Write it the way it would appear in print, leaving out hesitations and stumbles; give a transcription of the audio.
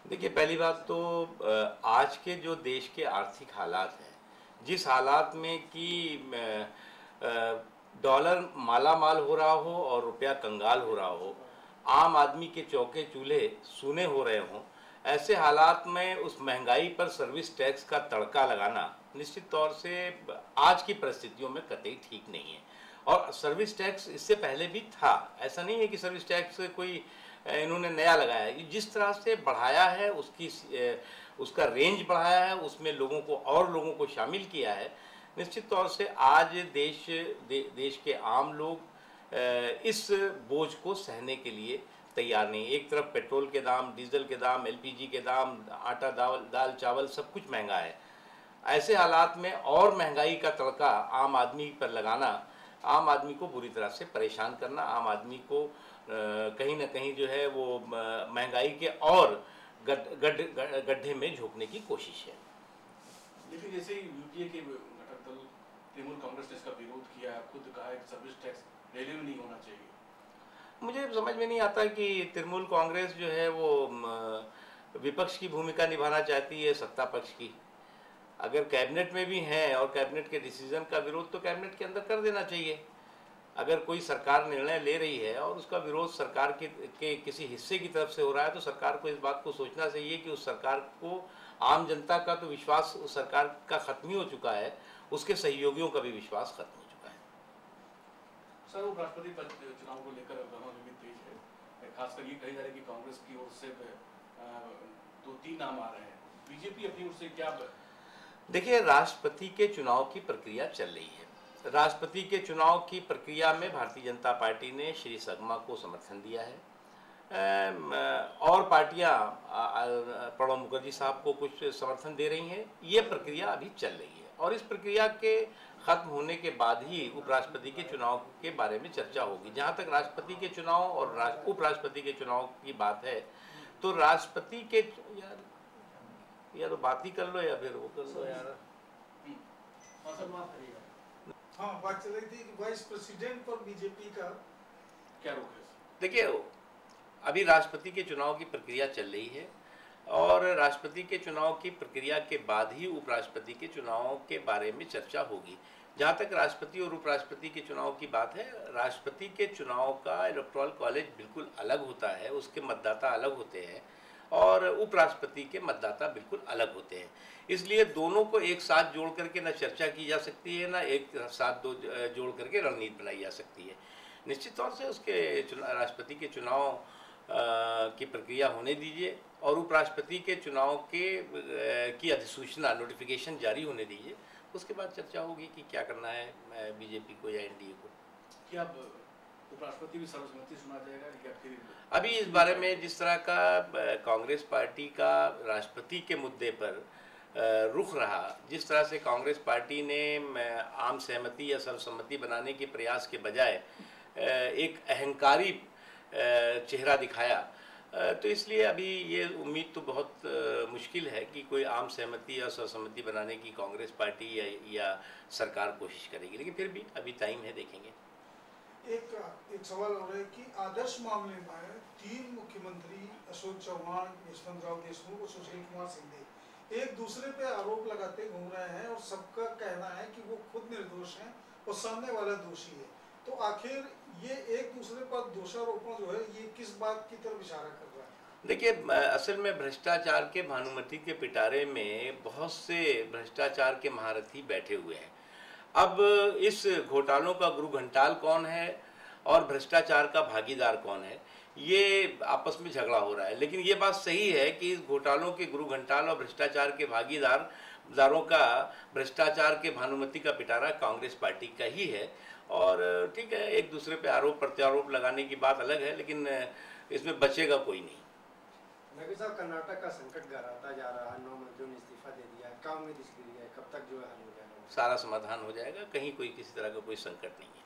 देखिए, पहली बात तो आज के जो देश के आर्थिक हालात हैं, जिस हालात में कि डॉलर मालामाल हो रहा हो और रुपया कंगाल हो रहा हो, आम आदमी के चौके चूल्हे सूने हो रहे हों, ऐसे हालात में उस महंगाई पर सर्विस टैक्स का तड़का लगाना निश्चित तौर से आज की परिस्थितियों में कतई ठीक नहीं है। और सर्विस टैक्स इससे पहले भी था, ऐसा नहीं है कि सर्विस टैक्स कोई इन्होंने नया लगाया है। जिस तरह से बढ़ाया है उसका रेंज बढ़ाया है, उसमें लोगों को शामिल किया है। निश्चित तौर से आज देश के आम लोग इस बोझ को सहने के लिए तैयार नहीं। एक तरफ पेट्रोल के दाम, डीजल के दाम, एलपीजी के दाम, आटा दाल चावल सब कुछ महंगा है। ऐसे हालात में और महंगाई का तड़का आम आदमी पर लगाना, आम आदमी को बुरी तरह से परेशान करना, आम आदमी को कहीं ना कहीं जो है वो महंगाई के और गड्ढे में झोंकने की कोशिश है। लेकिन जैसे ही यूपीए के घटक दल तृणमूल कांग्रेस ने इसका विरोध किया, खुद कहा है कि सर्विस टैक्स रेलवे में नहीं होना चाहिए। मुझे समझ में नहीं आता कि तृणमूल कांग्रेस जो है वो विपक्ष की भूमिका निभाना चाहती है सत्ता पक्ष की। अगर कैबिनेट में भी हैं और कैबिनेट के डिसीजन का विरोध तो कैबिनेट के अंदर कर देना चाहिए। अगर कोई सरकार निर्णय ले रही है और उसका विरोध सरकार के किसी हिस्से की तरफ से हो रहा है, तो सरकार को इस बात को सोचना चाहिए कि उस सरकार को, आम जनता का तो विश्वास उस सरकार का खत्म ही हो चुका है, उसके सहयोगियों का भी विश्वास खत्म हो चुका है। सर, उपराष्ट्रपति चुनाव को लेकर रणनीति भी तेज है, खासकर ये कही जा रही है कि कांग्रेस की ओर से 2-3 नाम आ रहे हैं, बीजेपी अपनी ओर से क्या? देखिए, राष्ट्रपति के चुनाव की प्रक्रिया चल रही है। राष्ट्रपति के चुनाव की प्रक्रिया में भारतीय जनता पार्टी ने श्री संगमा को समर्थन दिया है और पार्टियां प्रणब मुखर्जी साहब को कुछ समर्थन दे रही हैं। ये प्रक्रिया अभी चल रही है और इस प्रक्रिया के खत्म होने के बाद ही उपराष्ट्रपति के चुनाव के बारे में चर्चा होगी। जहां तक राष्ट्रपति के चुनाव और उपराष्ट्रपति के चुनाव की बात है, तो राष्ट्रपति के या तो बात ही कर लो या फिर वो कर लो यार। हाँ, बात चल रही थी कि वाइस प्रेसिडेंट पर बीजेपी का क्या रोक है? देखिए, अभी राष्ट्रपति के चुनाव की प्रक्रिया चल रही है और राष्ट्रपति के चुनाव की प्रक्रिया के बाद ही उपराष्ट्रपति के चुनाव के बारे में चर्चा होगी। जहाँ तक राष्ट्रपति और उपराष्ट्रपति के चुनाव की बात है, राष्ट्रपति के चुनाव का इलेक्टोरल कॉलेज बिल्कुल अलग होता है, उसके मतदाता अलग होते हैं और उपराष्ट्रपति के मतदाता बिल्कुल अलग होते हैं। इसलिए दोनों को एक साथ जोड़ करके न चर्चा की जा सकती है, न एक साथ जोड़ करके रणनीति बनाई जा सकती है। निश्चित तौर से उसके राष्ट्रपति के चुनाव की प्रक्रिया होने दीजिए और उपराष्ट्रपति के चुनाव की अधिसूचना, नोटिफिकेशन जारी होने दीजिए। उसके बाद चर्चा होगी कि क्या करना है बीजेपी को या एनडीए को। क्या उपराष्ट्रपति भी सर्वसम्मति सुना जाएगा या फिर? अभी इस बारे में जिस तरह का कांग्रेस पार्टी का राष्ट्रपति के मुद्दे पर रुख रहा, जिस तरह से कांग्रेस पार्टी ने आम सहमति या सर्वसम्मति बनाने के प्रयास के बजाय एक अहंकारी चेहरा दिखाया, तो इसलिए अभी ये उम्मीद तो बहुत मुश्किल है कि कोई आम सहमति या सर्वसम्मति बनाने की कांग्रेस पार्टी या सरकार कोशिश करेगी। लेकिन फिर भी अभी टाइम है, देखेंगे। एक सवाल और है कि आदर्श मामले में 3 मुख्यमंत्री अशोक चौहान, यशवंत राव देशमुख और सुशील कुमार शिंदे एक दूसरे पे आरोप लगाते घूम रहे हैं और सबका कहना है कि वो खुद निर्दोष हैं और सामने वाला दोषी है। तो आखिर ये एक दूसरे पर दोषारोपण जो है, ये किस बात की तरफ इशारा कर रहा है? देखिए, असल में भ्रष्टाचार के भानुमति के पिटारे में बहुत से भ्रष्टाचार के महारथी बैठे हुए हैं। अब इस घोटालों का गुरु घंटाल कौन है और भ्रष्टाचार का भागीदार कौन है, ये आपस में झगड़ा हो रहा है। लेकिन ये बात सही है कि इस घोटालों के गुरु घंटाल और भ्रष्टाचार के भागीदारों का, भ्रष्टाचार के भानुमति का पिटारा कांग्रेस पार्टी का ही है। और ठीक है, एक दूसरे पे आरोप प्रत्यारोप लगाने की बात अलग है, लेकिन इसमें बचेगा कोई नहीं। नवीन साहब, कर्नाटक का संकट गहराता जा रहा है, 9 मंत्रियों ने इस्तीफा दे दिया है, काम में दिशा दी है, कब तक जो है हल हो जाएगा? सारा समाधान हो जाएगा, कहीं कोई किसी तरह का कोई संकट नहीं है।